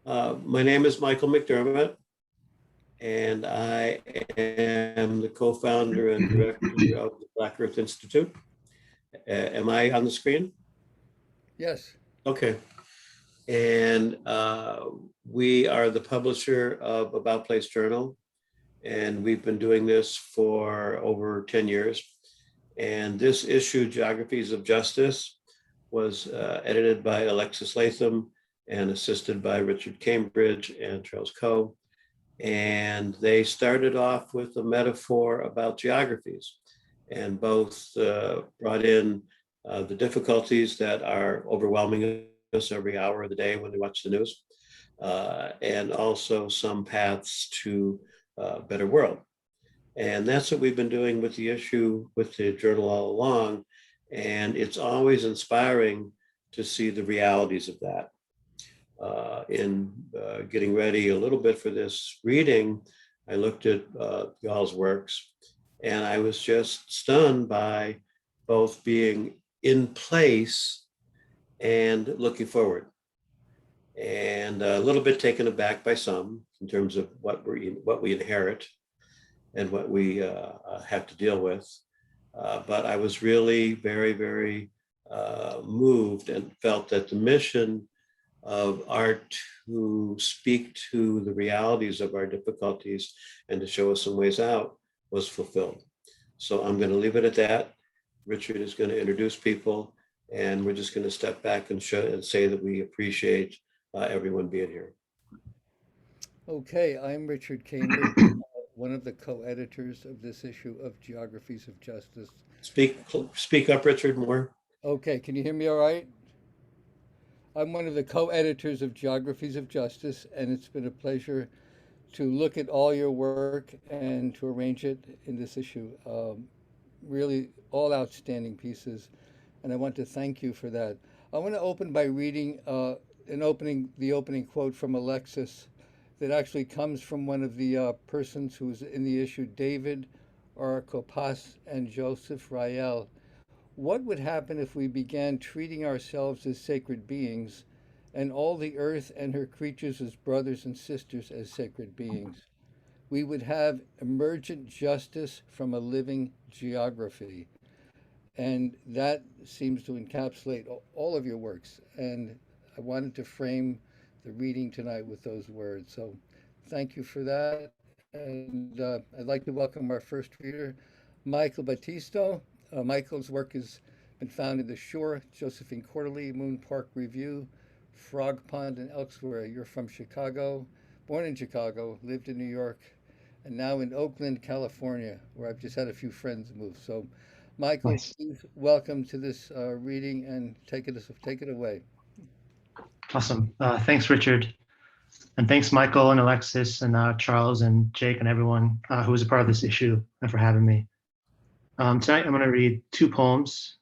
My name is Michael McDermott, and I am the co-founder and director of the Black Earth Institute. Am I on the screen? Yes. Okay. And we are the publisher of About Place Journal, and we've been doing this for over 10 years. And this issue, Geographies of Justice, was edited by Alexis Latham and assisted by Richard Cambridge and Charles Coe. And they started off with a metaphor about geographies, and both brought in the difficulties that are overwhelming us every hour of the day when we watch the news, and also some paths to a better world. And that's what we've been doing with the issue, with the journal all along. And it's always inspiring to see the realities of that. In getting ready a little bit for this reading, I looked at y'all's works, and I was just stunned by both being in place and looking forward, and a little bit taken aback by some in terms of what we inherit and what we have to deal with. But I was really very, very moved and felt that the mission of art to speak to the realities of our difficulties and to show us some ways out was fulfilled. So I'm going to leave it at that. Richard is going to introduce people, and we're just going to step back and say that we appreciate everyone being here. Okay, I'm Richard Cambridge, one of the co-editors of this issue of Geographies of Justice. Speak up, Richard, more. Okay, can you hear me all right? I'm one of the co-editors of Geographies of Justice, and it's been a pleasure to look at all your work and to arrange it in this issue. Really, all outstanding pieces, and I want to thank you for that. I want to open by reading the opening quote from Alexis that actually comes from one of the persons who's in the issue, David Arcopas and Joseph Rael. What would happen if we began treating ourselves as sacred beings and all the earth and her creatures as brothers and sisters as sacred beings? We would have emergent justice from a living geography. And that seems to encapsulate all of your works. And I wanted to frame the reading tonight with those words. So thank you for that. And I'd like to welcome our first reader, Michael Batisto. Michael's work has been found in The Shore, Josephine Quarterly, Moon Park Review, Frog Pond, and elsewhere. You're from Chicago, born in Chicago, lived in New York, and now in Oakland, California, where I've just had a few friends move. So, Michael, Nice. please welcome to this reading and take it away. Awesome. Thanks, Richard. And thanks, Michael and Alexis and Charles and Jake and everyone who was a part of this issue and for having me. Tonight, I'm going to read two poems.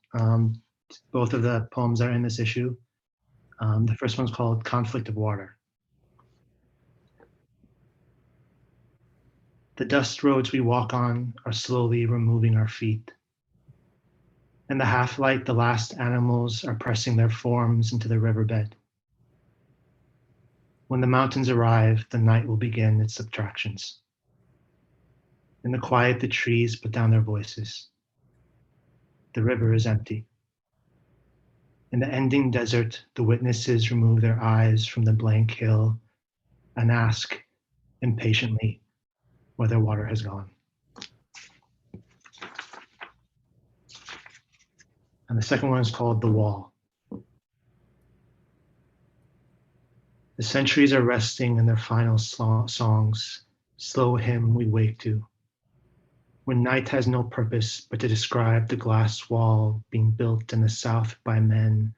Both of the poems are in this issue. The first one's called Conflict of Water. The dust roads we walk on are slowly removing our feet. In the half-light, the last animals are pressing their forms into the riverbed. When the mountains arrive, the night will begin its subtractions. In the quiet, the trees put down their voices. The river is empty. In the ending desert, the witnesses remove their eyes from the blank hill and ask impatiently where their water has gone. And the second one is called The Wall. The centuries are resting in their final songs, slow hymn we wake to. When night has no purpose but to describe the glass wall being built in the South by men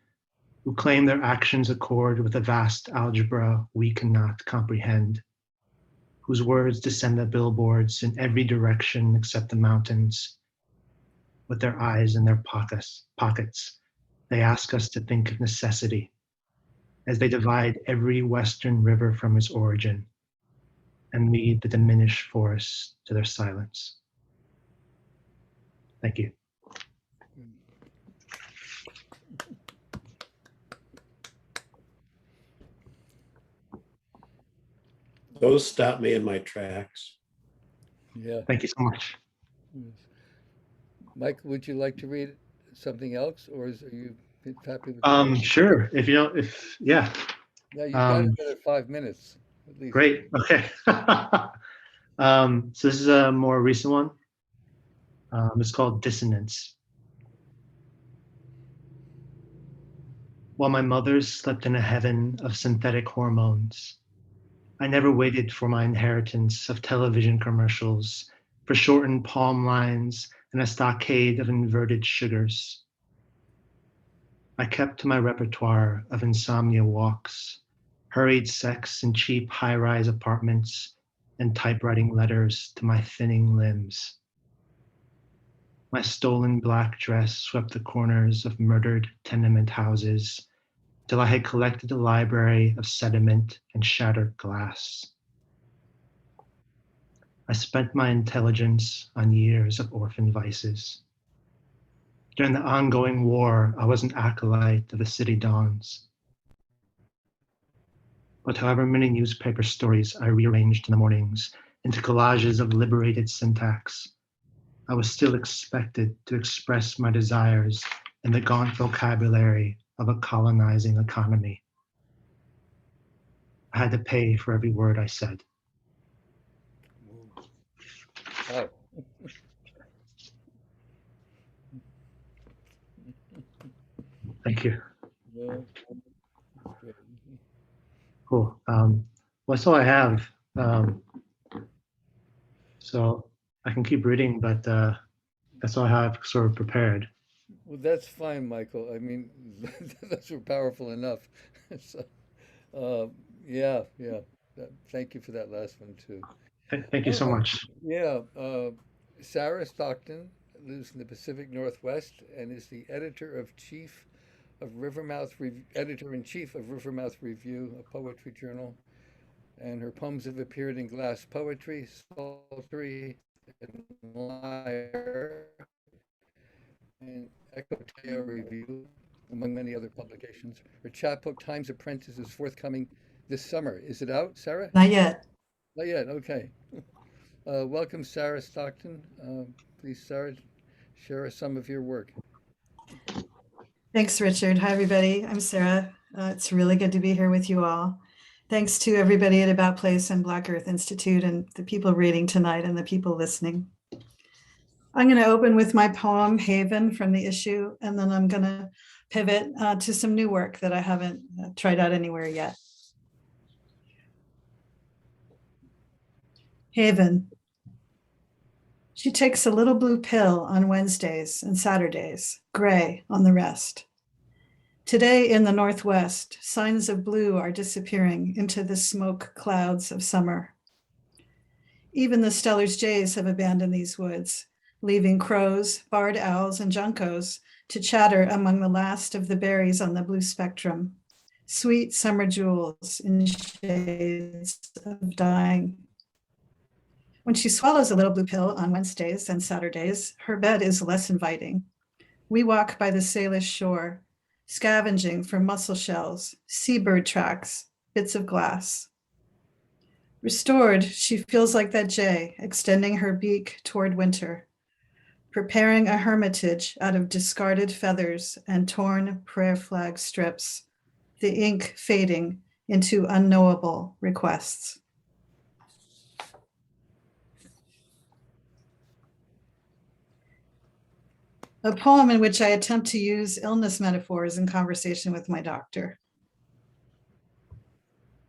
who claim their actions accord with a vast algebra we cannot comprehend, whose words descend the billboards in every direction except the mountains. With their eyes in their pockets, they ask us to think of necessity as they divide every western river from its origin and lead the diminished forests to their silence. Thank you. Those stop me in my tracks. Yeah. Thank you so much. Yes. Mike, would you like to read something else, or are you happy with that? Sure. If you don't, if yeah, Yeah, you've got um, another 5 minutes at least. great. Okay. So this is a more recent one. It's called Dissonance. While my mothers slept in a heaven of synthetic hormones, I never waited for my inheritance of television commercials, for shortened palm lines and a stockade of inverted sugars. I kept to my repertoire of insomnia walks, hurried sex in cheap high-rise apartments, and typewriting letters to my thinning limbs. My stolen black dress swept the corners of murdered tenement houses till I had collected a library of sediment and shattered glass. I spent my intelligence on years of orphan vices. During the ongoing war, I was an acolyte of the city dawns. But however many newspaper stories I rearranged in the mornings into collages of liberated syntax, I was still expected to express my desires in the gaunt vocabulary of a colonizing economy. I had to pay for every word I said. Wow. Thank you. Yeah, great. Cool. Well, that's all I have. Um, so I can keep reading, but that's all I have sort of prepared. Well, that's fine, Michael. I mean, those were powerful enough. So, uh, yeah, yeah. Thank you for that last one too. Thank you All so right. much. Yeah, Sarah Stockton lives in the Pacific Northwest and is the editor-in-chief of Rivermouth Review, a poetry journal. And her poems have appeared in Glass Poetry, Sultry, and Lyre, and Ecoteo Review, among many other publications. Her chapbook, Times Apprentice, is forthcoming this summer. Is it out, Sarah? Not yet. Not yet. Okay. Welcome, Sarah Stockton. Please, Sarah, share some of your work. Thanks, Richard. Hi, everybody. I'm Sarah. It's really good to be here with you all. Thanks to everybody at About Place and Black Earth Institute and the people reading tonight and the people listening. I'm going to open with my poem, Haven, from the issue, and then I'm going to pivot to some new work that I haven't tried out anywhere yet. Haven. She takes a little blue pill on Wednesdays and Saturdays, gray on the rest. Today in the Northwest, signs of blue are disappearing into the smoke clouds of summer. Even the Steller's jays have abandoned these woods, leaving crows, barred owls, and juncos to chatter among the last of the berries on the blue spectrum, sweet summer jewels in shades of dying. When she swallows a little blue pill on Wednesdays and Saturdays, her bed is less inviting. We walk by the Salish shore, scavenging for mussel shells, seabird tracks, bits of glass. Restored, she feels like that jay, extending her beak toward winter, preparing a hermitage out of discarded feathers and torn prayer flag strips, the ink fading into unknowable requests. A poem in which I attempt to use illness metaphors in conversation with my doctor.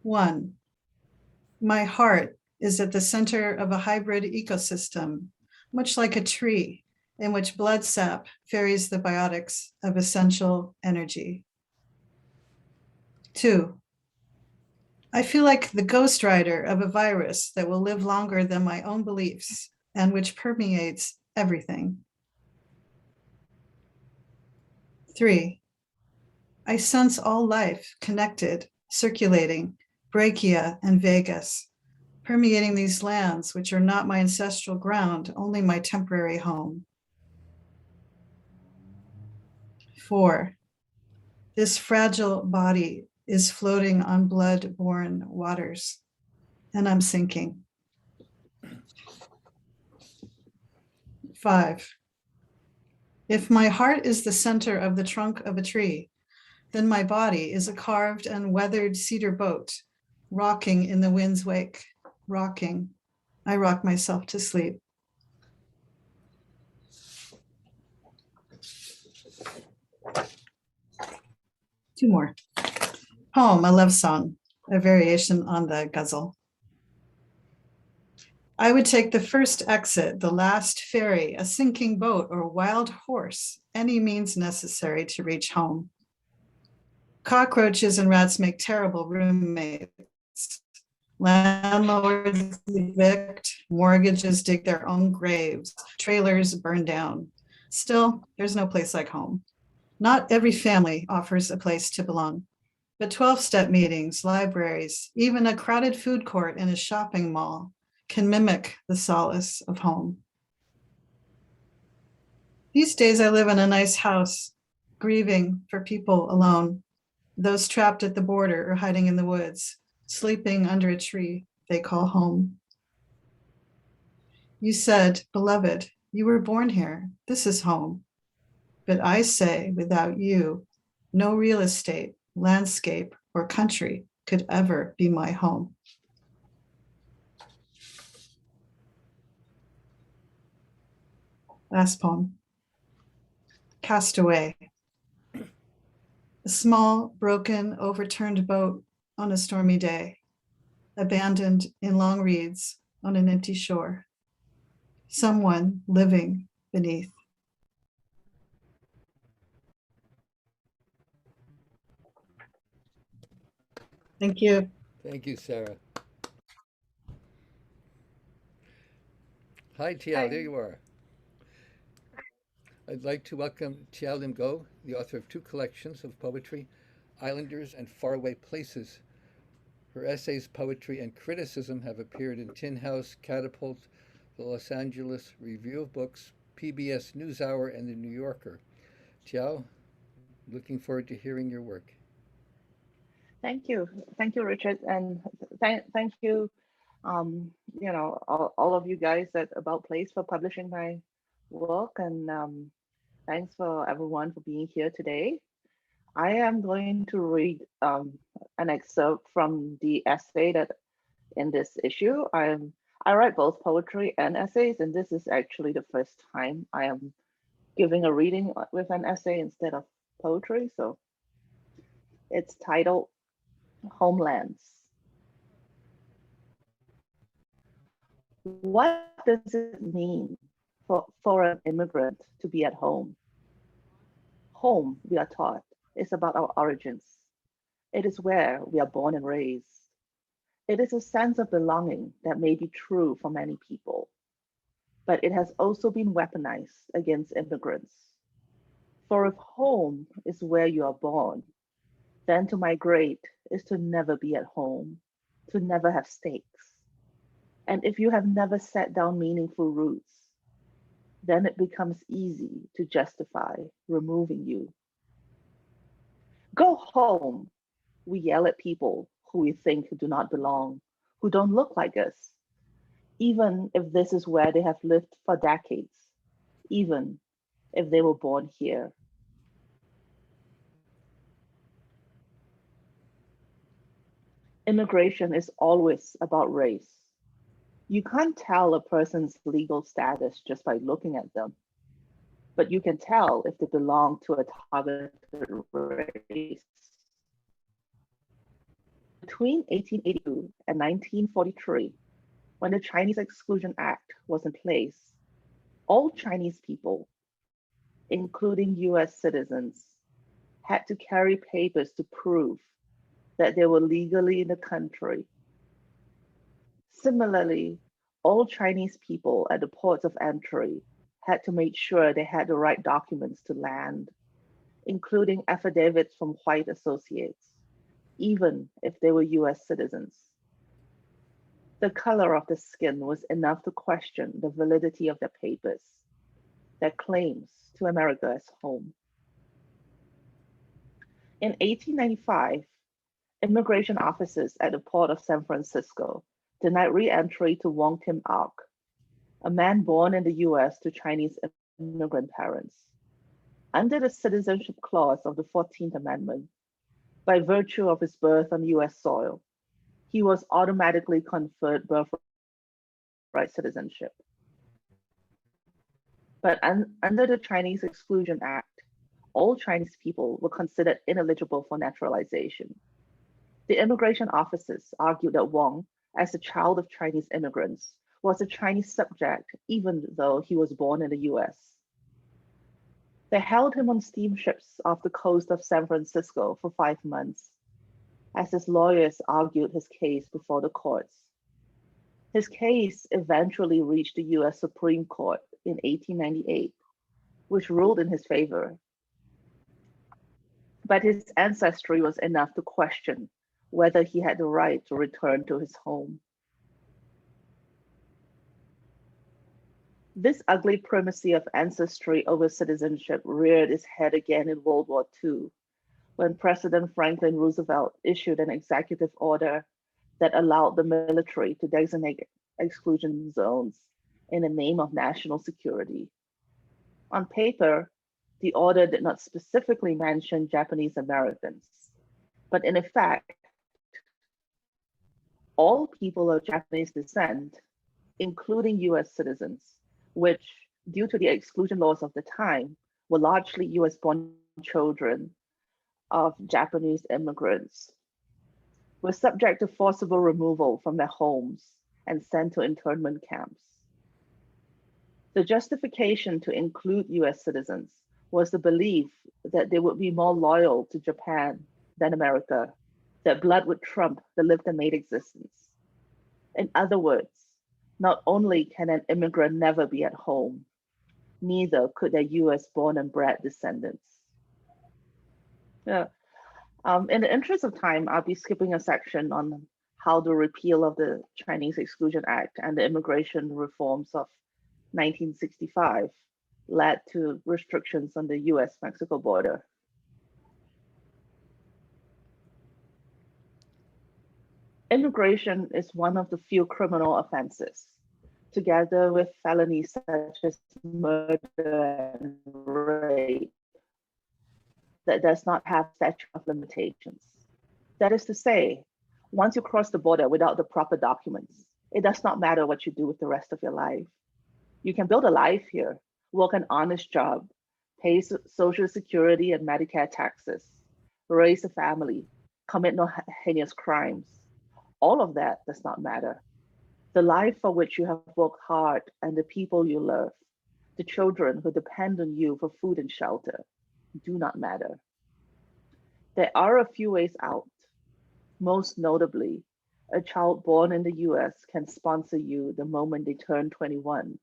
1. My heart is at the center of a hybrid ecosystem, much like a tree, in which blood sap ferries the biotics of essential energy. 2. I feel like the ghostwriter of a virus that will live longer than my own beliefs and which permeates everything. 3. I sense all life connected, circulating, brachia and vagus, permeating these lands which are not my ancestral ground, only my temporary home. 4. This fragile body is floating on blood-borne waters. and I'm sinking. 5. If my heart is the center of the trunk of a tree, then my body is a carved and weathered cedar boat, rocking in the wind's wake, rocking. I rock myself to sleep. Two more. Poem, a love song, a variation on the ghazal. I would take the first exit, the last ferry, a sinking boat, or wild horse, any means necessary to reach home. Cockroaches and rats make terrible roommates. Landlords evict, mortgages dig their own graves, trailers burn down. Still, there's no place like home. Not every family offers a place to belong, but 12-step meetings, libraries, even a crowded food court in a shopping mall can mimic the solace of home. These days I live in a nice house, grieving for people alone, those trapped at the border or hiding in the woods, sleeping under a tree they call home. You said, beloved, you were born here. This is home. But I say, without you, no real estate, landscape, or country could ever be my home. Last poem. Castaway. A small, broken, overturned boat on a stormy day, abandoned in long reeds on an empty shore. Someone living beneath. Thank you. Thank you, Sarah. Hi, Tiao, there you are. I'd like to welcome Tiao Lim Go, the author of 2 collections of poetry, Islanders and Faraway Places. Her essays, poetry, and criticism have appeared in Tin House, Catapult, the Los Angeles Review of Books, PBS NewsHour, and the New Yorker. Tiao, looking forward to hearing your work. Thank you, Richard, and thank you, all of you guys at About Place for publishing my work, and thanks for everyone for being here today. I am going to read an excerpt from the essay that in this issue. I write both poetry and essays, and this is actually the first time I am giving a reading with an essay instead of poetry. So it's titled Homelands. What does it mean for an immigrant to be at home? Home, we are taught, is about our origins. It is where we are born and raised. It is a sense of belonging that may be true for many people, but it has also been weaponized against immigrants. For if home is where you are born, then to migrate is to never be at home, to never have stakes. And if you have never set down meaningful roots, then it becomes easy to justify removing you. Go home, we yell at people who we think do not belong, who don't look like us, even if this is where they have lived for decades, even if they were born here. Immigration is always about race. You can't tell a person's legal status just by looking at them, but you can tell if they belong to a targeted race. Between 1882 and 1943, when the Chinese Exclusion Act was in place, all Chinese people, including US citizens, had to carry papers to prove that they were legally in the country. Similarly, all Chinese people at the ports of entry had to make sure they had the right documents to land, including affidavits from white associates, even if they were US citizens. The color of the skin was enough to question the validity of their papers, their claims to America as home. In 1895, immigration officers at the port of San Francisco denied re-entry to Wong Kim Ark, a man born in the US to Chinese immigrant parents. Under the citizenship clause of the 14th Amendment, by virtue of his birth on US soil, he was automatically conferred birthright citizenship. But under the Chinese Exclusion Act, all Chinese people were considered ineligible for naturalization. The immigration officers argued that Wong, as a child of Chinese immigrants, was a Chinese subject even though he was born in the US. They held him on steamships off the coast of San Francisco for 5 months, as his lawyers argued his case before the courts. His case eventually reached the US Supreme Court in 1898, which ruled in his favor. But his ancestry was enough to question whether he had the right to return to his home. This ugly primacy of ancestry over citizenship reared its head again in World War II, when President Franklin Roosevelt issued an executive order that allowed the military to designate exclusion zones in the name of national security. On paper, the order did not specifically mention Japanese Americans, but in effect, all people of Japanese descent, including US citizens, which, due to the exclusion laws of the time, were largely US-born children of Japanese immigrants, were subject to forcible removal from their homes and sent to internment camps. The justification to include US citizens was the belief that they would be more loyal to Japan than America, that blood would trump the lived and made existence. In other words, not only can an immigrant never be at home, neither could their US born and bred descendants. Yeah. In the interest of time, I'll be skipping a section on how the repeal of the Chinese Exclusion Act and the immigration reforms of 1965 led to restrictions on the US-Mexico border. Immigration is one of the few criminal offenses, together with felonies such as murder and rape, that does not have statute of limitations. That is to say, once you cross the border without the proper documents, it does not matter what you do with the rest of your life. You can build a life here, work an honest job, pay Social Security and Medicare taxes, raise a family, commit no heinous crimes. All of that does not matter. The life for which you have worked hard and the people you love, the children who depend on you for food and shelter, do not matter. There are a few ways out. Most notably, a child born in the US can sponsor you the moment they turn 21.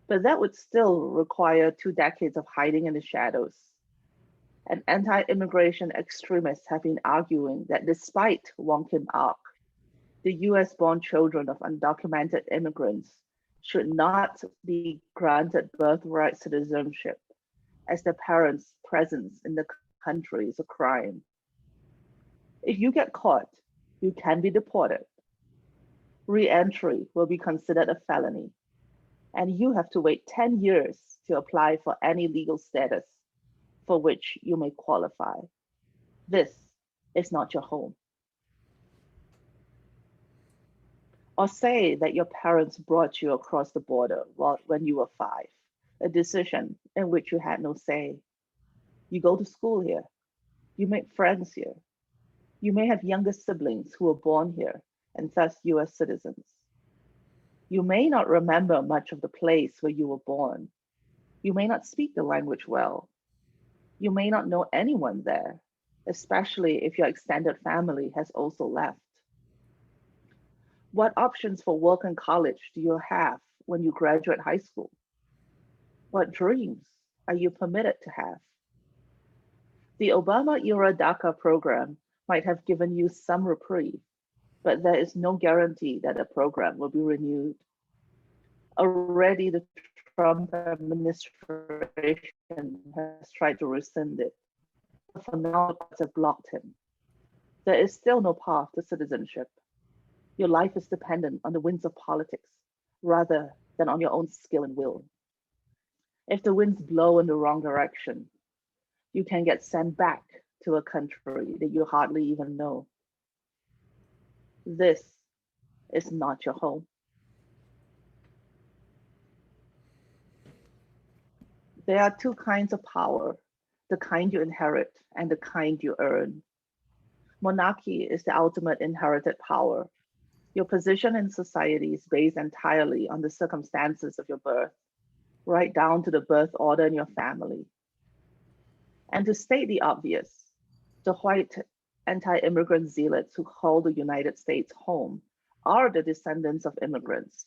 But that would still require 2 decades of hiding in the shadows. And anti-immigration extremists have been arguing that despite Wong Kim Ark, the US-born children of undocumented immigrants should not be granted birthright citizenship, as their parents' presence in the country is a crime. If you get caught, you can be deported. Re-entry will be considered a felony, and you have to wait 10 years to apply for any legal status for which you may qualify. This is not your home. Or say that your parents brought you across the border when you were 5, a decision in which you had no say. You go to school here. You make friends here. You may have younger siblings who were born here and thus US citizens. You may not remember much of the place where you were born. You may not speak the language well. You may not know anyone there, especially if your extended family has also left. What options for work and college do you have when you graduate high school? What dreams are you permitted to have? The Obama-era DACA program might have given you some reprieve, but there is no guarantee that the program will be renewed. Already the Trump administration has tried to rescind it. For now, the courts have blocked him. There is still no path to citizenship. Your life is dependent on the winds of politics rather than on your own skill and will. If the winds blow in the wrong direction, you can get sent back to a country that you hardly even know. This is not your home. There are two kinds of power, the kind you inherit and the kind you earn. Monarchy is the ultimate inherited power. Your position in society is based entirely on the circumstances of your birth, right down to the birth order in your family. And to state the obvious, the white anti-immigrant zealots who call the United States home are the descendants of immigrants.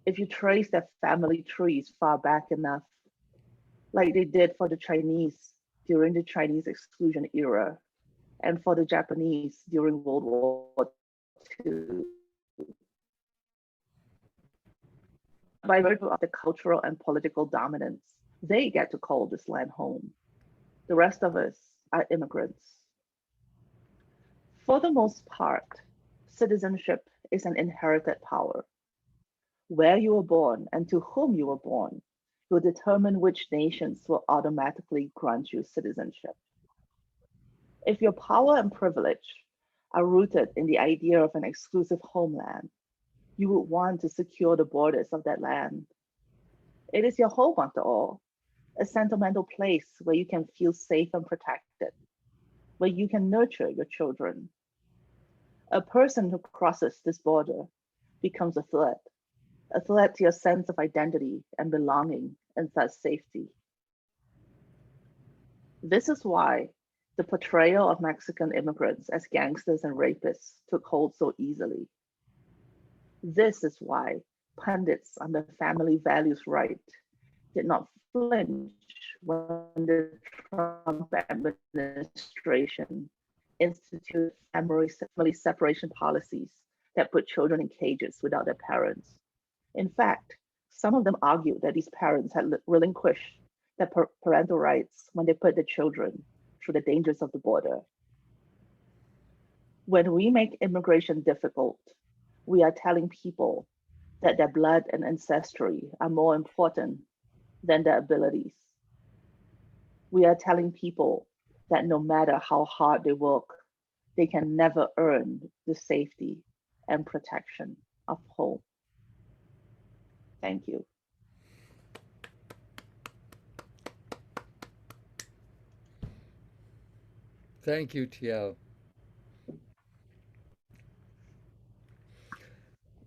If you trace their family trees far back enough, like they did for the Chinese during the Chinese exclusion era, and for the Japanese during World War II. By virtue of the cultural and political dominance, they get to call this land home. The rest of us are immigrants. For the most part, citizenship is an inherited power. Where you were born and to whom you were born will determine which nations will automatically grant you citizenship. If your power and privilege are rooted in the idea of an exclusive homeland, you would want to secure the borders of that land. It is your home, after all, a sentimental place where you can feel safe and protected, where you can nurture your children. A person who crosses this border becomes a threat to your sense of identity and belonging and thus safety. This is why the portrayal of Mexican immigrants as gangsters and rapists took hold so easily. This is why pundits on the family values right did not flinch when the Trump administration instituted family separation policies that put children in cages without their parents. In fact, some of them argued that these parents had relinquished their parental rights when they put their children through the dangers of the border. When we make immigration difficult, we are telling people that their blood and ancestry are more important than their abilities. We are telling people that no matter how hard they work, they can never earn the safety and protection of home. Thank you. Thank you, Tiao.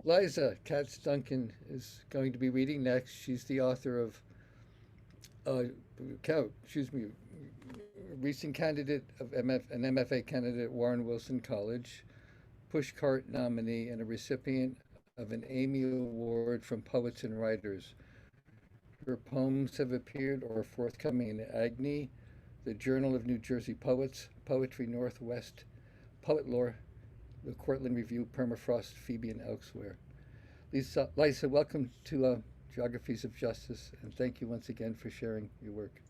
Liza, Katz Duncan is going to be reading next. She's the author of, uh, recent candidate of an MFA candidate at Warren Wilson College, pushcart nominee, and a recipient of an Amy Award from Poets and Writers. Her poems have appeared or are forthcoming in Agni, the Journal of New Jersey Poets, Poetry Northwest, Poet Lore, the Cortland Review, Permafrost, Phoebe, and elsewhere. Liza, welcome to Geographies of Justice, and thank you once again for sharing your work.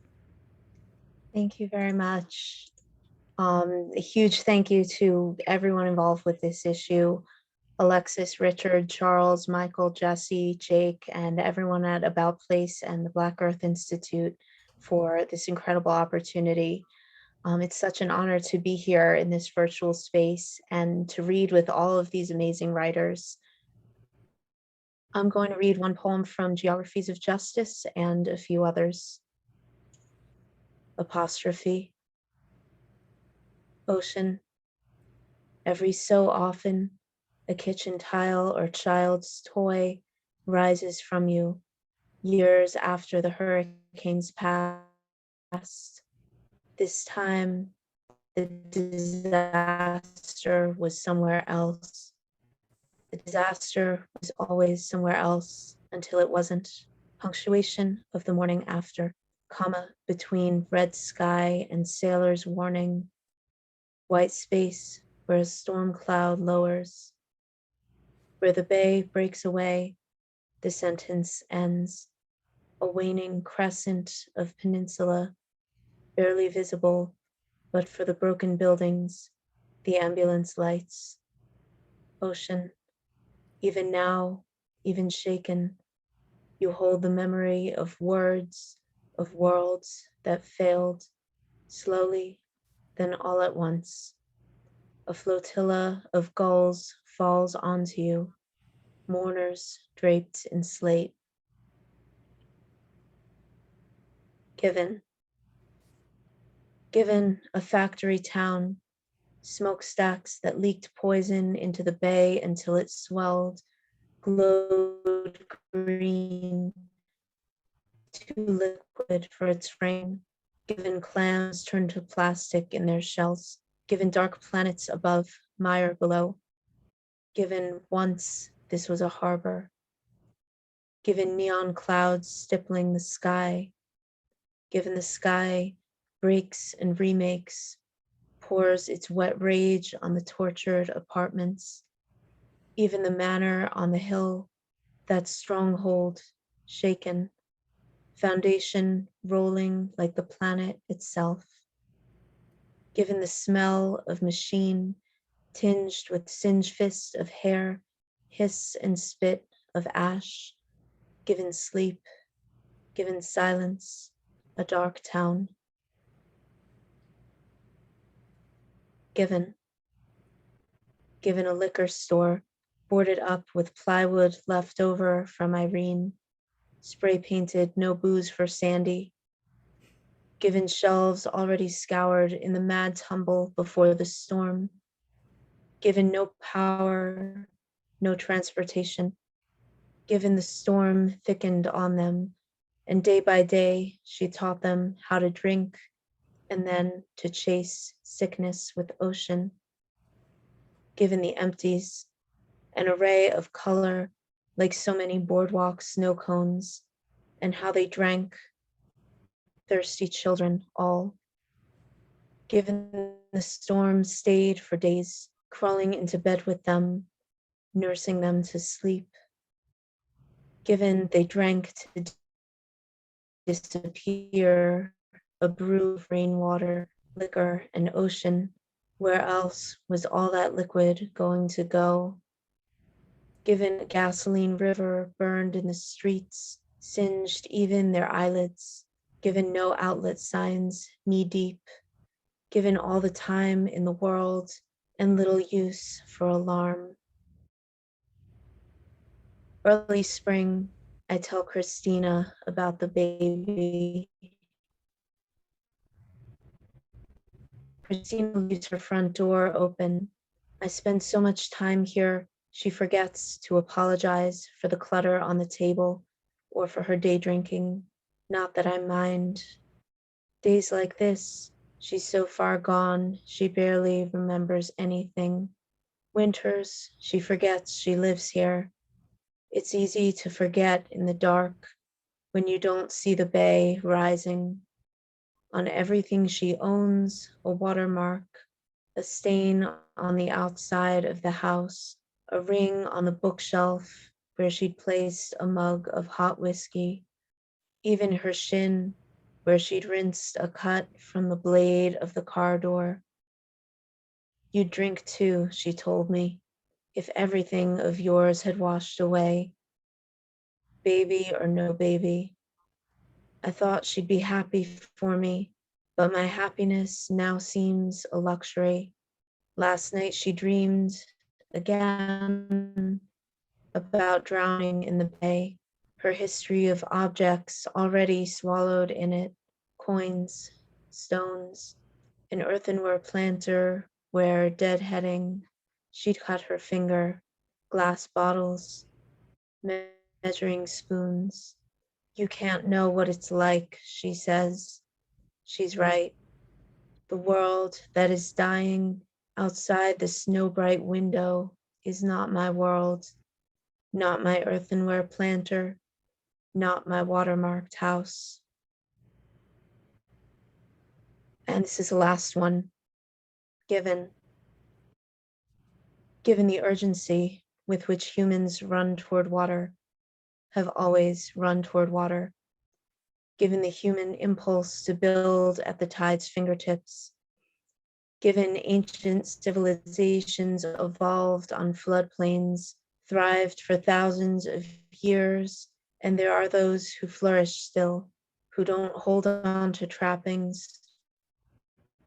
Thank you very much. A huge thank you to everyone involved with this issue, Alexis, Richard, Charles, Michael, Jesse, Jake, and everyone at About Place and the Black Earth Institute for this incredible opportunity. It's such an honor to be here in this virtual space and to read with all of these amazing writers. I'm going to read one poem from Geographies of Justice and a few others. Apostrophe. Ocean. Every so often, a kitchen tile or child's toy rises from you, years after the hurricanes passed. This time, the disaster was somewhere else. The disaster was always somewhere else until it wasn't. Punctuation of the morning after, comma between red sky and sailor's warning, white space where a storm cloud lowers. Where the bay breaks away, the sentence ends. A waning crescent of peninsula, barely visible, but for the broken buildings, the ambulance lights. Ocean, Even now, even shaken, you hold the memory of words, of worlds that failed, slowly, then all at once. A flotilla of gulls falls onto you, mourners draped in slate. Given a factory town, smokestacks that leaked poison into the bay until it swelled, glowed green, too liquid for its frame. Given clams turned to plastic in their shells. Given dark planets above, mire below. Given once this was a harbor. Given neon clouds stippling the sky. Given the sky breaks and remakes, pours its wet rage on the tortured apartments. Even the manor on the hill, that stronghold, shaken, foundation rolling like the planet itself. Given the smell of machine, tinged with singed fist of hair, hiss and spit of ash. Given sleep, given silence, a dark town. Given a liquor store, boarded up with plywood left over from Irene, spray painted no booze for Sandy. Given shelves already scoured in the mad tumble before the storm. Given no power, no transportation. Given the storm thickened on them, and day by day she taught them how to drink and then to chase sickness with ocean. Given the empties, an array of color like so many boardwalk snow cones, and how they drank, thirsty children all. Given the storm stayed for days, crawling into bed with them, nursing them to sleep. Given they drank to disappear, a brew of rainwater, liquor, and ocean, where else was all that liquid going to go? Given a gasoline river burned in the streets, singed even their eyelids, given no outlet signs, knee deep, given all the time in the world and little use for alarm. Early spring, I tell Christina about the baby. Christina leaves her front door open. I spend so much time here, she forgets to apologize for the clutter on the table or for her day drinking. Not that I mind. Days like this, she's so far gone, she barely remembers anything. Winters, she forgets she lives here. It's easy to forget in the dark when you don't see the bay rising. On everything she owns, a watermark, a stain on the outside of the house, a ring on the bookshelf where she'd placed a mug of hot whiskey, even her shin where she'd rinsed a cut from the blade of the car door. You'd drink too, she told me, if everything of yours had washed away, baby or no baby. I thought she'd be happy for me, but my happiness now seems a luxury. Last night she dreamed again about drowning in the bay, her history of objects already swallowed in it, coins, stones, an earthenware planter where deadheading, she'd cut her finger, glass bottles, measuring spoons. You can't know what it's like, she says. She's right. The world that is dying outside the snow-bright window is not my world, not my earthenware planter, not my watermarked house. And this is the last one. Given the urgency with which humans run toward water, have always run toward water, given the human impulse to build at the tide's fingertips, given ancient civilizations evolved on floodplains thrived for thousands of years, and there are those who flourish still, who don't hold on to trappings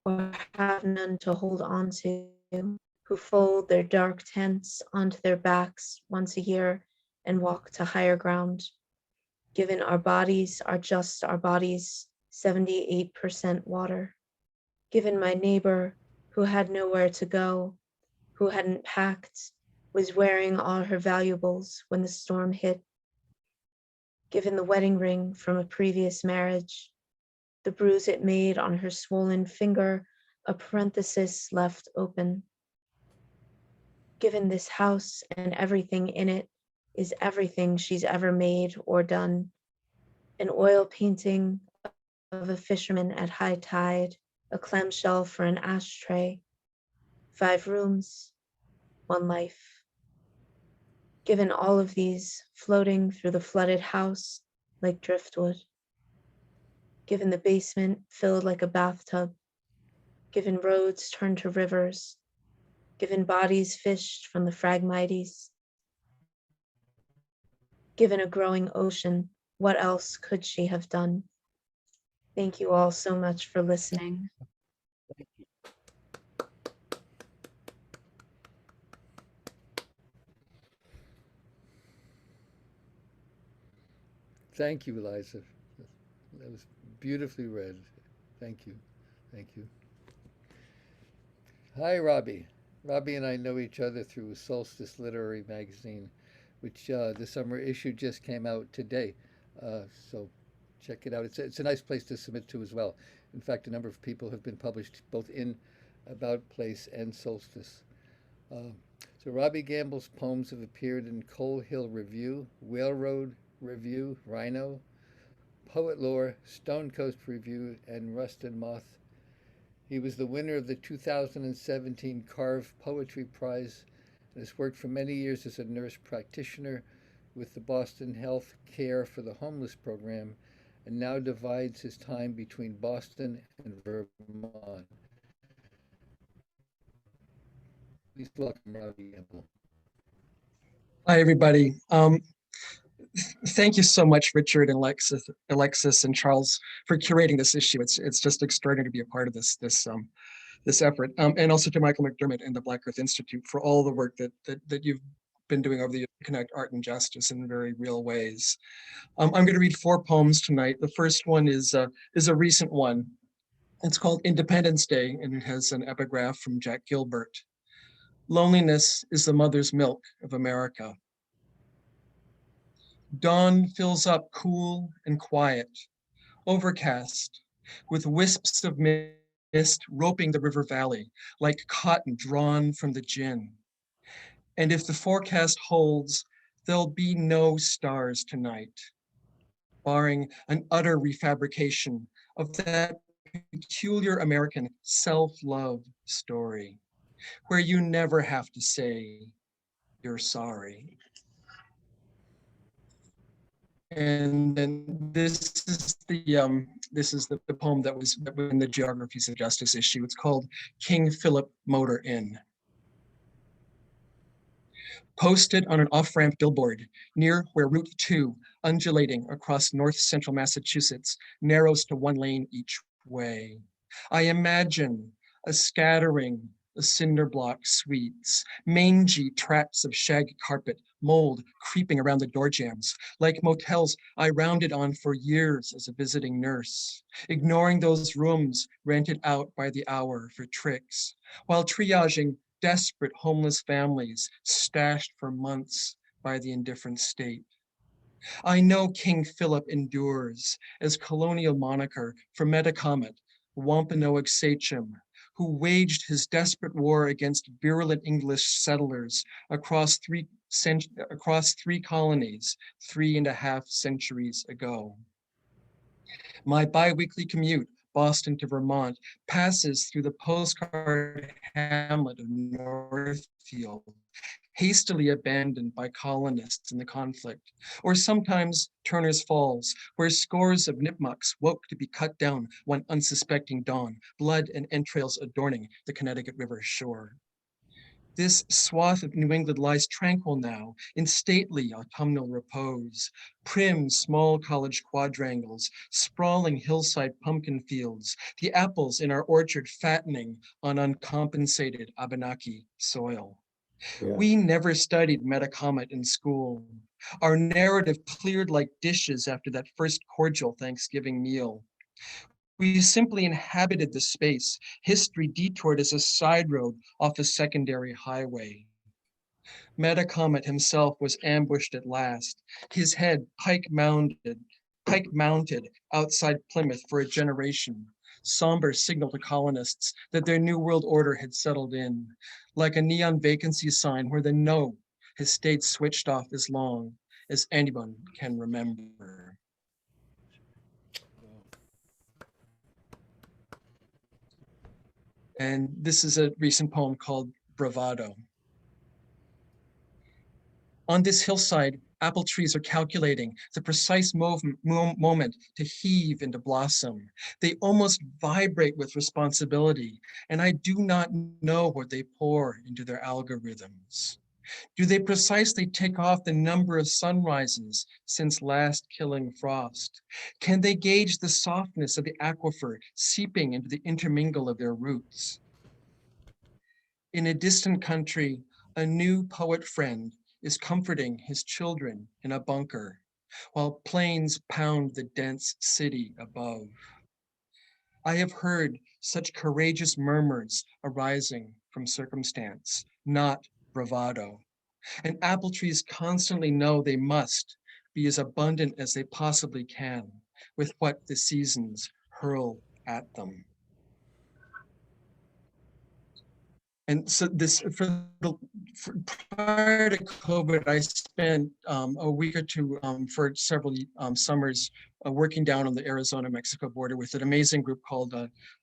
or have none to hold on to, who fold their dark tents onto their backs once a year and walk to higher ground. Given our bodies are just our bodies, 78% water. Given my neighbor who had nowhere to go, who hadn't packed, was wearing all her valuables when the storm hit. Given the wedding ring from a previous marriage, the bruise it made on her swollen finger, a parenthesis left open. Given this house and everything in it is everything she's ever made or done, an oil painting of a fisherman at high tide, a clamshell for an ashtray, 5 rooms, 1 life. Given all of these floating through the flooded house like driftwood. Given the basement filled like a bathtub. Given roads turned to rivers. Given bodies fished from the Phragmites. Given a growing ocean, what else could she have done? Thank you all so much for listening. Thank you, Liza. That was beautifully read. Thank you. Thank you. Hi, Robbie. Robbie and I know each other through Solstice Literary Magazine, which the summer issue just came out today. So check it out. It's a nice place to submit to as well. In fact, a number of people have been published both in About Place and Solstice. So Robbie Gamble's poems have appeared in Coal Hill Review, Whale Road Review, Rhino, Poet Lore, Stone Coast Review, and Rust and Moth. He was the winner of the 2017 Carve Poetry Prize and has worked for many years as a nurse practitioner with the Boston Health Care for the Homeless program and now divides his time between Boston and Vermont. Please welcome Robbie Gamble. Hi, everybody. Thank you so much, Richard and Alexis and Charles, for curating this issue. It's just extraordinary to be a part of this effort, and also to Michael McDermott and the Black Earth Institute for all the work that you've been doing over the years to connect art and justice in very real ways. I'm going to read 4 poems tonight. The first one is a recent one. It's called Independence Day, and it has an epigraph from Jack Gilbert. Loneliness is the mother's milk of America. Dawn fills up cool and quiet, overcast, with wisps of mist roping the river valley like cotton drawn from the gin. And if the forecast holds, there'll be no stars tonight, barring an utter refabrication of that peculiar American self-love story, where you never have to say you're sorry. And then this is the poem that was in the Geographies of Justice issue. It's called King Philip Motor Inn. Posted on an off-ramp billboard near where Route 2, undulating across north central Massachusetts, narrows to 1 lane each way. I imagine a scattering of cinder block suites, mangy tracts of shag carpet, mold creeping around the door jambs, like motels I rounded on for years as a visiting nurse, ignoring those rooms rented out by the hour for tricks, while triaging desperate homeless families stashed for months by the indifferent state. I know King Philip endures as colonial moniker for Metacomet, Wampanoag sachem, who waged his desperate war against virulent English settlers across three colonies 3.5 centuries ago. My bi-weekly commute, Boston to Vermont, passes through the postcard hamlet of Northfield, hastily abandoned by colonists in the conflict, or sometimes Turner's Falls, where scores of nipmucks woke to be cut down one unsuspecting dawn, blood and entrails adorning the Connecticut River shore. This swath of New England lies tranquil now, in stately autumnal repose. Prim small college quadrangles, sprawling hillside pumpkin fields, the apples in our orchard fattening on uncompensated Abenaki soil. Yeah. We never studied Metacomet in school. Our narrative cleared like dishes after that first cordial Thanksgiving meal. We simply inhabited the space. History detoured as a side road off a secondary highway. Metacomet himself was ambushed at last, his head pike-mounted outside Plymouth for a generation. Somber signal to colonists that their new world order had settled in, like a neon vacancy sign where the no has stayed switched off as long as anyone can remember. And this is a recent poem called Bravado. On this hillside, apple trees are calculating the precise moment to heave into blossom. They almost vibrate with responsibility, and I do not know what they pour into their algorithms. Do they precisely tick off the number of sunrises since last killing frost? Can they gauge the softness of the aquifer seeping into the intermingle of their roots? In a distant country, a new poet friend is comforting his children in a bunker, while planes pound the dense city above. I have heard such courageous murmurs arising from circumstance, not bravado. And apple trees constantly know they must be as abundant as they possibly can with what the seasons hurl at them. And so prior to COVID, I spent a week or two for several summers working down on the Arizona-Mexico border with an amazing group called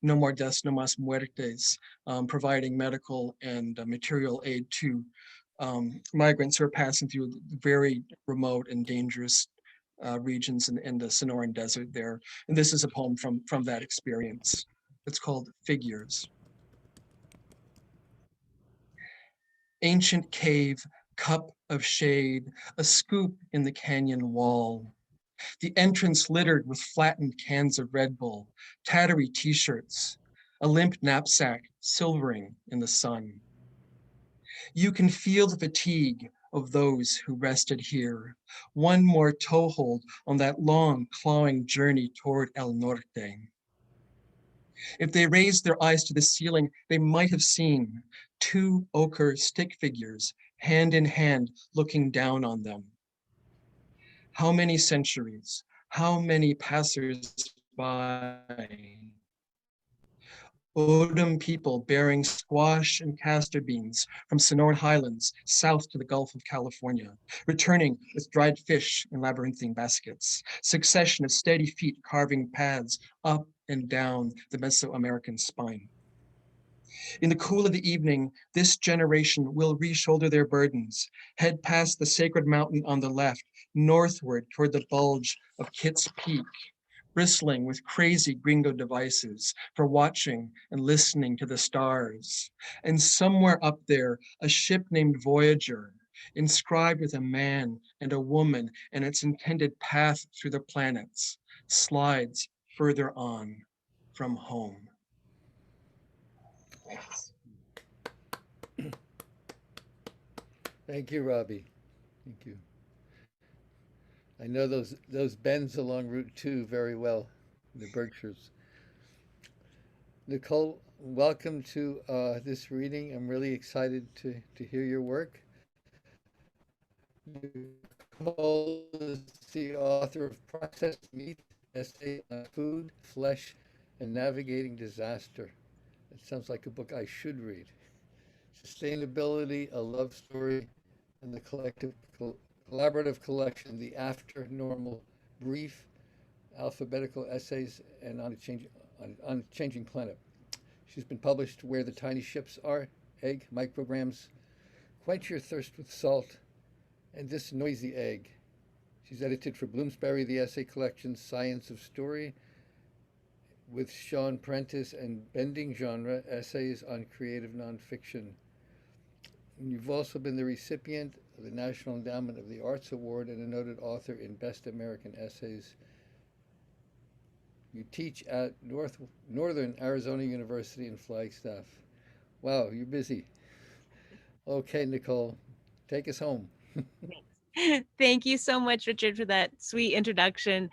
No More Deaths, No Más Muertes, providing medical and material aid to migrants who are passing through very remote and dangerous regions in the Sonoran Desert there. And this is a poem from that experience. It's called Figures. Ancient cave, cup of shade, a scoop in the canyon wall. The entrance littered with flattened cans of Red Bull, tattery t-shirts, a limp knapsack silvering in the sun. You can feel the fatigue of those who rested here. One more toehold on that long clawing journey toward El Norte. If they raised their eyes to the ceiling, they might have seen two ochre stick figures, hand in hand, looking down on them. How many centuries, how many passers-by? Odom people bearing squash and castor beans from Sonoran Highlands south to the Gulf of California, returning with dried fish in labyrinthine baskets, succession of steady feet carving paths up and down the Mesoamerican spine. In the cool of the evening, this generation will re-shoulder their burdens, head past the sacred mountain on the left, northward toward the bulge of Kitts Peak, bristling with crazy gringo devices for watching and listening to the stars. And somewhere up there, a ship named Voyager, inscribed with a man and a woman and its intended path through the planets, slides further on from home. Thank you, Robbie. Thank you. I know those bends along Route 2 very well, the Berkshires. Nicole, welcome to this reading. I'm really excited to hear your work. Nicole is the author of Processed Meat, Essay on Food, Flesh, and Navigating Disaster. It sounds like a book I should read. Sustainability, a love story, and the collaborative collection, The After Normal, brief alphabetical essays and on a changing planet. She's been published Where the Tiny Ships Are, Egg, Micrograms, Quench Your Thirst with Salt, and This Noisy Egg. She's edited for Bloomsbury the essay collection Science of Story with Sean Prentice and Bending Genre, Essays on Creative Nonfiction. And you've also been the recipient of the National Endowment of the Arts Award and a noted author in Best American Essays. You teach at Northern Arizona University in Flagstaff. Wow, you're busy. Okay, Nicole, take us home. Thanks. Thank you so much, Richard, for that sweet introduction.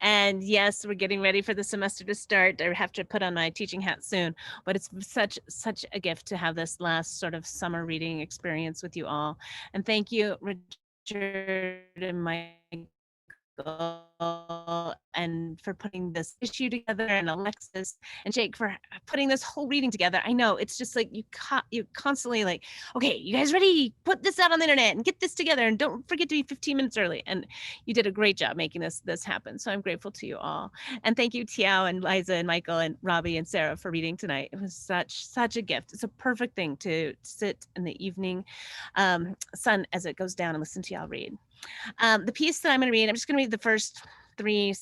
And yes, we're getting ready for the semester to start. I have to put on my teaching hat soon, but it's such a gift to have this last sort of summer reading experience with you all. And thank you, Richard and Michael, and for putting this issue together, and Alexis and Jake for putting this whole reading together. I know it's just like you constantly like, okay, you guys ready? Put this out on the internet and get this together, and don't forget to be 15 minutes early. And you did a great job making this happen. So I'm grateful to you all, and thank you, Tiao and Liza and Michael and Robbie and Sarah for reading tonight. It was such a gift. It's a perfect thing to sit in the evening sun as it goes down and listen to y'all read. The piece that I'm going to read, I'm just going to read the first 3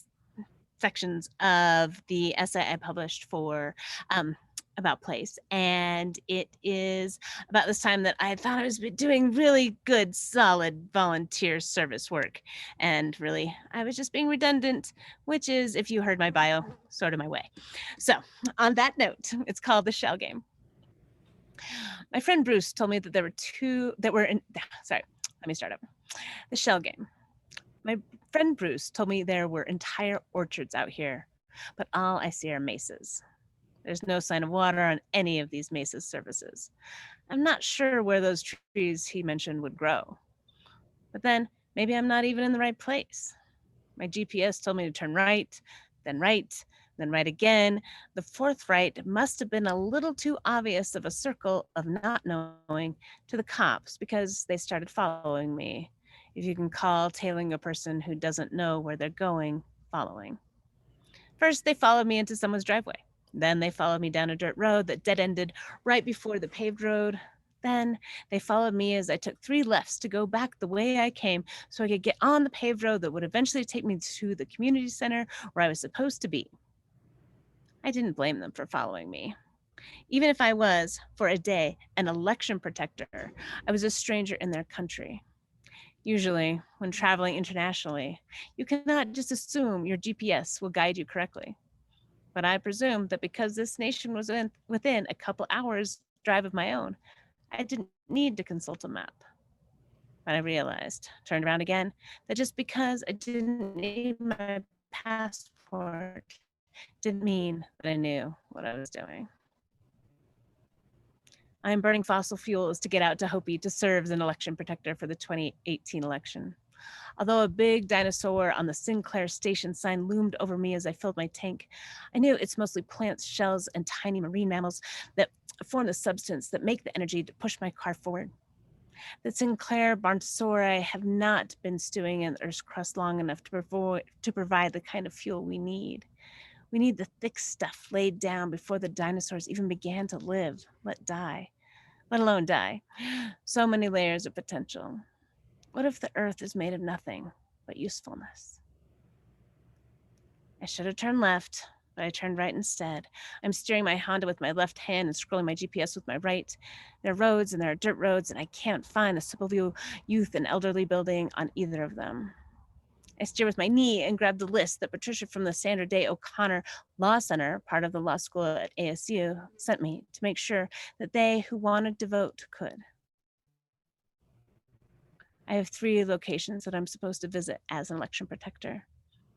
sections of the essay I published for About Place. And it is about this time that I thought I was doing really good, solid volunteer service work. And really, I was just being redundant, which is, if you heard my bio, sort of my way. So on that note, it's called The Shell Game. My friend Bruce told me that there were sorry, let me start over. The Shell Game. My friend Bruce told me there were entire orchards out here, but all I see are mesas. There's no sign of water on any of these mesas' surfaces. I'm not sure where those trees he mentioned would grow. But then maybe I'm not even in the right place. My GPS told me to turn right, then right again. The 4th right must have been a little too obvious of a circle of not knowing to the cops, because they started following me. If you can call tailing a person who doesn't know where they're going following. First, they followed me into someone's driveway. Then they followed me down a dirt road that dead-ended right before the paved road. Then they followed me as I took 3 lefts to go back the way I came so I could get on the paved road that would eventually take me to the community center where I was supposed to be. I didn't blame them for following me. Even if I was, for a day, an election protector, I was a stranger in their country. Usually, when traveling internationally, you cannot just assume your GPS will guide you correctly. But I presumed that because this nation was within a couple hours drive of my own, I didn't need to consult a map. But I realized, turned around again, that just because I didn't need my passport didn't mean that I knew what I was doing. I am burning fossil fuels to get out to Hopi to serve as an election protector for the 2018 election. Although a big dinosaur on the Sinclair station sign loomed over me as I filled my tank, I knew it's mostly plants, shells, and tiny marine mammals that form the substance that make the energy to push my car forward. The Sinclair brontosauri have not been stewing in the Earth's crust long enough to provide the kind of fuel we need. We need the thick stuff laid down before the dinosaurs even began to live, let alone die. So many layers of potential. What if the Earth is made of nothing but usefulness? I should have turned left, but I turned right instead. I'm steering my Honda with my left hand and scrolling my GPS with my right. There are roads and there are dirt roads, and I can't find the Simpleview Youth and Elderly Building on either of them. I steer with my knee and grab the list that Patricia from the Sandra Day O'Connor Law Center, part of the law school at ASU, sent me to make sure that they who wanted to vote could. I have 3 locations that I'm supposed to visit as an election protector.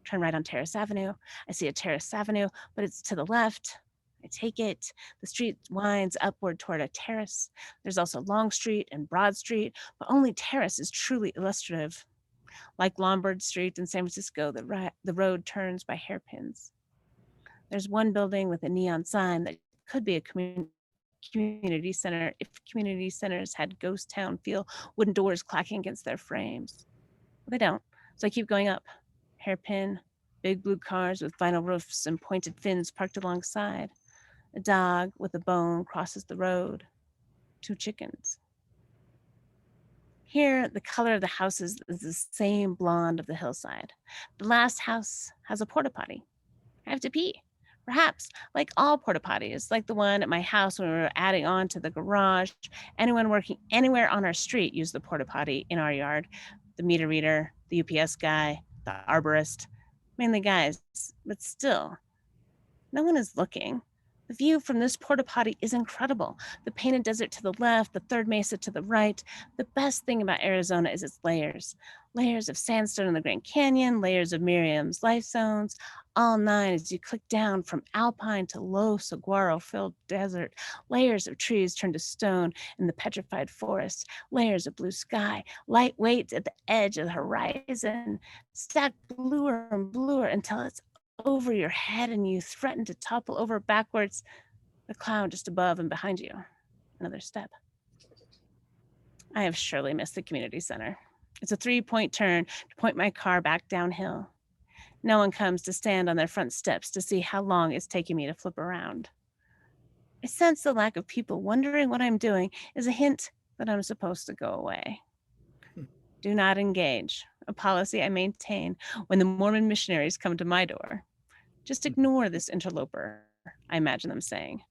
Turn right on Terrace Avenue. I see a Terrace Avenue, but it's to the left. I take it. The street winds upward toward a terrace. There's also Long Street and Broad Street, but only Terrace is truly illustrative. Like Lombard Street in San Francisco, the road turns by hairpins. There's one building with a neon sign that could be a community center if community centers had ghost town feel, wooden doors clacking against their frames. But they don't, so I keep going up. Hairpin, big blue cars with vinyl roofs and pointed fins parked alongside. A dog with a bone crosses the road. 2 chickens. Here, the color of the houses is the same blonde of the hillside. The last house has a porta potty. I have to pee. Perhaps, like all porta potties, like the one at my house when we were adding on to the garage, anyone working anywhere on our street used the porta potty in our yard. The meter reader, the UPS guy, the arborist, mainly guys, but still, no one is looking. The view from this porta potty is incredible. The painted desert to the left, the third mesa to the right. The best thing about Arizona is its layers. Layers of sandstone in the Grand Canyon, layers of Miriam's life zones, all 9 as you click down from alpine to low saguaro-filled desert, layers of trees turned to stone in the petrified forest, layers of blue sky, lightweight at the edge of the horizon, stacked bluer and bluer until it's over your head and you threaten to topple over backwards. The cloud just above and behind you. Another step. I have surely missed the community center. It's a 3-point turn to point my car back downhill. No one comes to stand on their front steps to see how long it's taking me to flip around. I sense the lack of people wondering what I'm doing is a hint that I'm supposed to go away. Do not engage, a policy I maintain when the Mormon missionaries come to my door. Just ignore this interloper, I imagine them saying.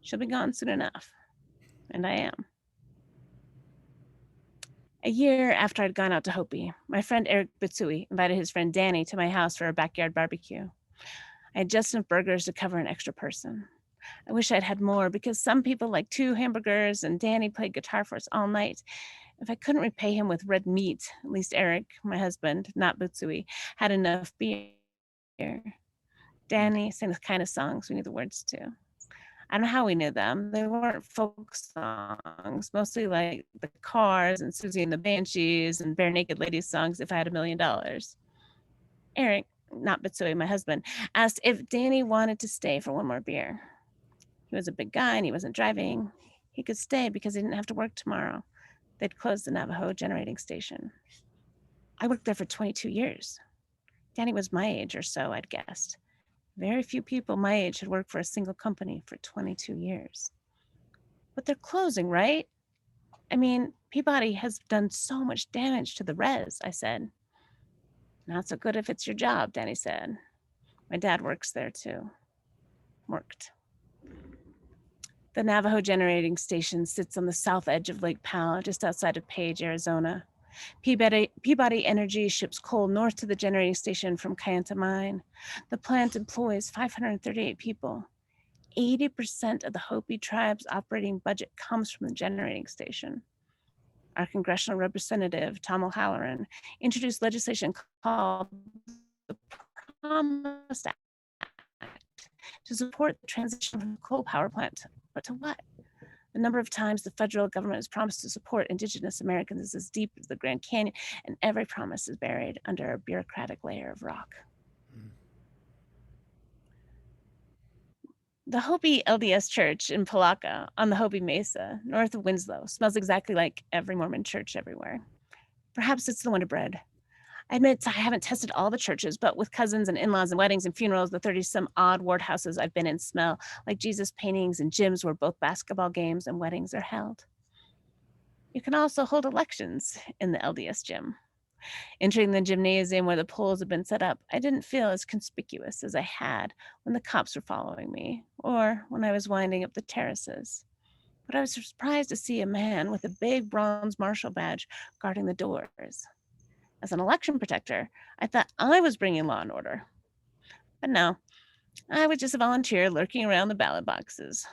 She'll be gone soon enough. And I am. A year after I'd gone out to Hopi, my friend Eric Bitsui invited his friend Danny to my house for a backyard barbecue. I had just enough burgers to cover an extra person. I wish I'd had more because some people like 2 hamburgers and Danny played guitar for us all night. If I couldn't repay him with red meat, at least Eric, my husband, not Bitsui, had enough beer. Danny sang the kind of songs we knew the words to. I don't know how we knew them. They weren't folk songs, mostly like the Cars and Susie and the Banshees and Bare Naked Ladies songs, If I Had $1 Million. Eric, not Bitsui, my husband, asked if Danny wanted to stay for one more beer. He was a big guy and he wasn't driving. He could stay because he didn't have to work tomorrow. They'd closed the Navajo generating station. I worked there for 22 years. Danny was my age or so, I'd guessed. Very few people my age had worked for a single company for 22 years. But they're closing, right? I mean, Peabody has done so much damage to the res, I said. Not so good if it's your job, Danny said. My dad works there too. Worked. The Navajo generating station sits on the south edge of Lake Powell, just outside of Page, Arizona. Peabody Energy ships coal north to the generating station from Kayenta Mine. The plant employs 538 people. 80% of the Hopi tribe's operating budget comes from the generating station. Our congressional representative, Tom O'Halloran, introduced legislation called the Promise Act to support the transition from the coal power plant. But to what? The number of times the federal government has promised to support Indigenous Americans is as deep as the Grand Canyon, and every promise is buried under a bureaucratic layer of rock. The Hopi LDS Church in Palaca on the Hopi Mesa, north of Winslow, smells exactly like every Mormon church everywhere. Perhaps it's the Wonder Bread. I admit I haven't tested all the churches, but with cousins and in-laws and weddings and funerals, the 30-some odd ward houses I've been in smell like Jesus paintings and gyms where both basketball games and weddings are held. You can also hold elections in the LDS gym. Entering the gymnasium where the polls have been set up, I didn't feel as conspicuous as I had when the cops were following me or when I was winding up the terraces. But I was surprised to see a man with a big bronze marshal badge guarding the doors. As an election protector, I thought I was bringing law and order. But no, I was just a volunteer lurking around the ballot boxes.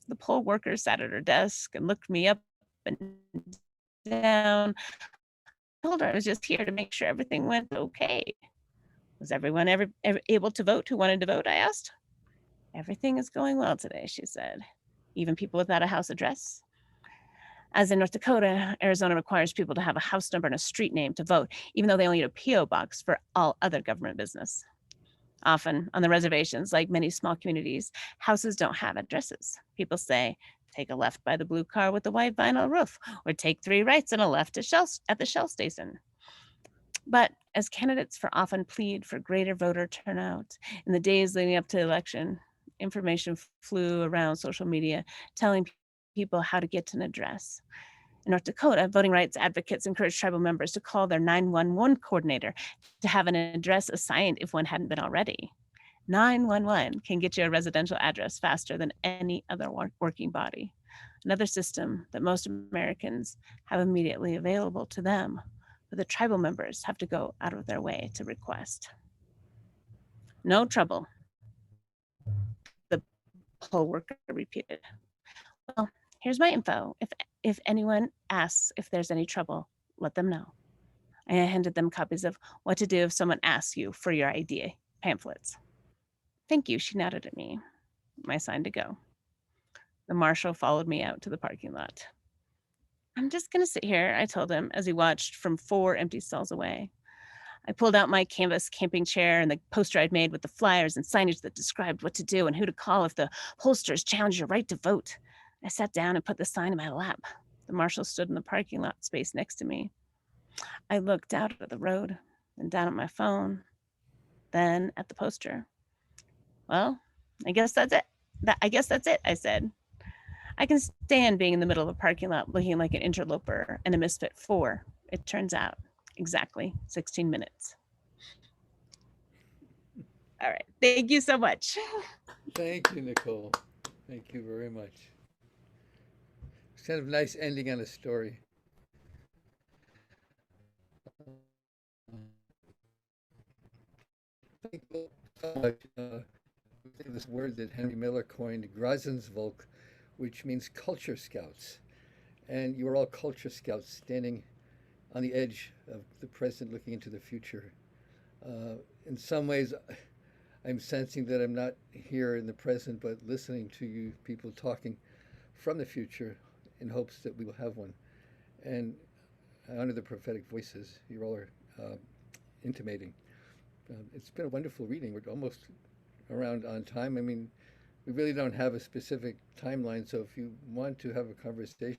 The poll worker sat at her desk and looked me up and down. I told her I was just here to make sure everything went okay. Was everyone ever able to vote who wanted to vote, I asked. Everything is going well today, she said. Even people without a house address. As in North Dakota, Arizona requires people to have a house number and a street name to vote, even though they only need a P.O. box for all other government business. Often on the reservations, like many small communities, houses don't have addresses. People say, take a left by the blue car with the white vinyl roof, or take 3 rights and a left at the Shell station. But as candidates for often plead for greater voter turnout in the days leading up to the election, information flew around social media telling people how to get to an address. In North Dakota, voting rights advocates encouraged tribal members to call their 911 coordinator to have an address assigned if one hadn't been already. 911 can get you a residential address faster than any other working body. Another system that most Americans have immediately available to them, but the tribal members have to go out of their way to request. No trouble, the poll worker repeated. Well, here's my info. If anyone asks if there's any trouble, let them know. I handed them copies of what to do if someone asks you for your ID pamphlets. Thank you, she nodded at me. I signed to go. The marshal followed me out to the parking lot. I'm just going to sit here, I told him as he watched from 4 empty stalls away. I pulled out my canvas camping chair and the poster I'd made with the flyers and signage that described what to do and who to call if the pollsters challenge your right to vote. I sat down and put the sign in my lap. The marshal stood in the parking lot space next to me. I looked out at the road and down at my phone, then at the poster. Well, I guess that's it. I guess that's it, I said. I can stand being in the middle of a parking lot looking like an interloper and a misfit for, it turns out, exactly 16 minutes. All right. Thank you so much. Thank you, Nicole. Thank you very much. It's kind of nice ending on a story. Thank you so much. This word that Henry Miller coined, Grozensvolk, which means culture scouts. And you are all culture scouts standing on the edge of the present, looking into the future. In some ways, I'm sensing that I'm not here in the present, but listening to you people talking from the future in hopes that we will have one. And I honor the prophetic voices you all are intimating. It's been a wonderful reading. We're almost around on time. I mean, we really don't have a specific timeline, so if you want to have a conversation,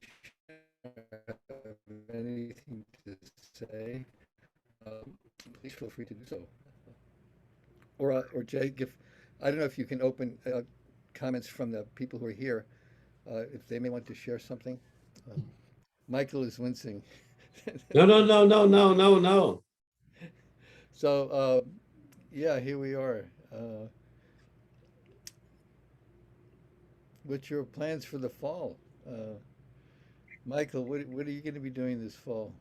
anything to say, please feel free to do so. Or Jake, if I don't know if you can open comments from the people who are here, if they may want to share something. Michael is wincing. No. So, yeah, here we are. What's your plans for the fall? Michael, what are you going to be doing this fall?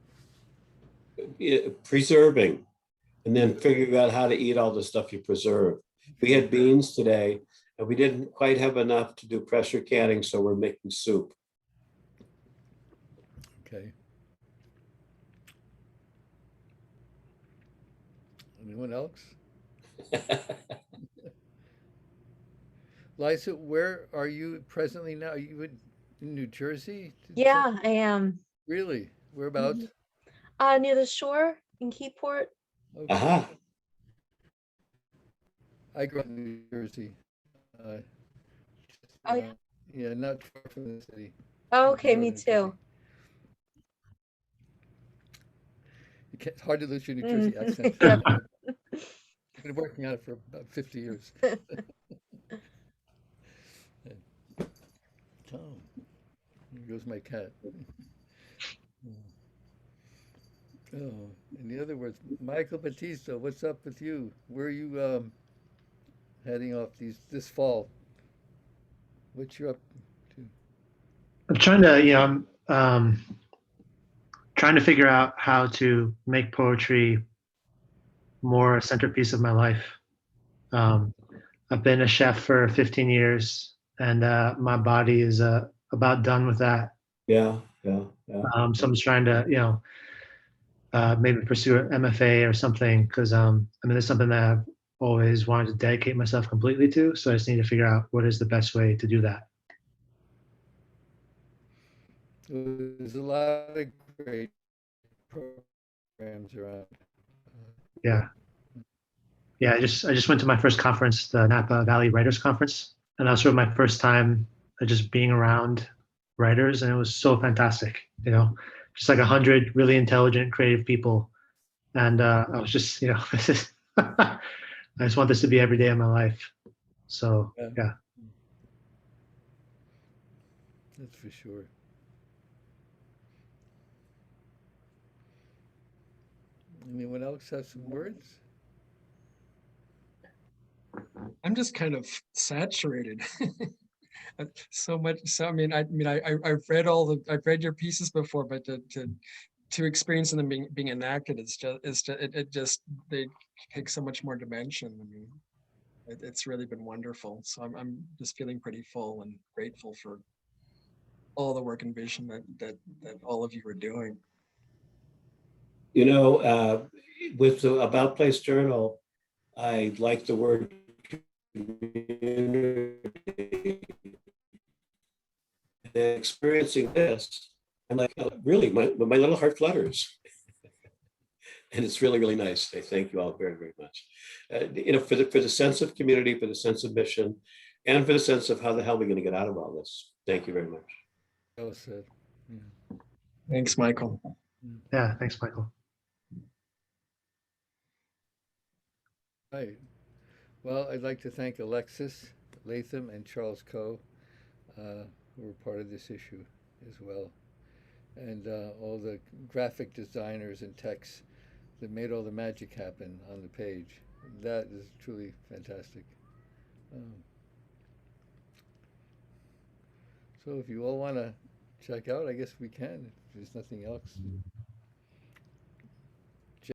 Preserving, and then figuring out how to eat all the stuff you preserve. We had beans today, and we didn't quite have enough to do pressure canning, so we're making soup. Okay. Anyone else? Liza, where are you presently now? Are you in New Jersey? Yeah, I am. Really? Whereabouts? Near the shore in Keyport. Okay. Aha. I grew up in New Jersey. Oh, yeah. Yeah, not far from the city. Oh, okay, me Northern Jersey. too. It's hard to lose your New Jersey accent. Yep. I've been working on it for about 50 years. Oh, here goes my cat. Oh, in other words, Michael Batisto, what's up with you? Where are you heading off this fall? What you up to? I'm trying to, trying to figure out how to make poetry more a centerpiece of my life. I've been a chef for 15 years, and my body is about done with that. Yeah. So I'm just trying to, maybe pursue an MFA or something, because I mean, it's something that I've always wanted to dedicate myself completely to. So I just need to figure out what is the best way to do that. There's a lot of great programs around. Yeah. I just went to my first conference, the Napa Valley Writers Conference, and that was sort of my first time just being around writers, and it was so fantastic. Just like 100 really intelligent, creative people, and I was just, this is I just want this to be every day of my life. So yeah. That's for sure. Anyone else have some words? I'm just kind of saturated. So much. So I've read I've read your pieces before, but to experience them being enacted, it just they take so much more dimension. I mean, it's really been wonderful. So I'm just feeling pretty full and grateful for all the work and vision that all of you are doing. You know, with the About Place Journal, I like the word community. And experiencing this, I'm like, oh, really, my little heart flutters. And it's really, really nice. I thank you all very, very much. You know, for the sense of community, for the sense of mission, and for the sense of how the hell are we going to get out of all this. Thank you very much. Well said. Yeah. Thanks, Michael. Yeah, thanks, Michael. Right. Well, I'd like to thank Alexis Latham and Charles Coe, who were part of this issue as well, and all the graphic designers and techs that made all the magic happen on the page. That is truly fantastic. So if you all want to check out, I guess we can, if there's nothing else.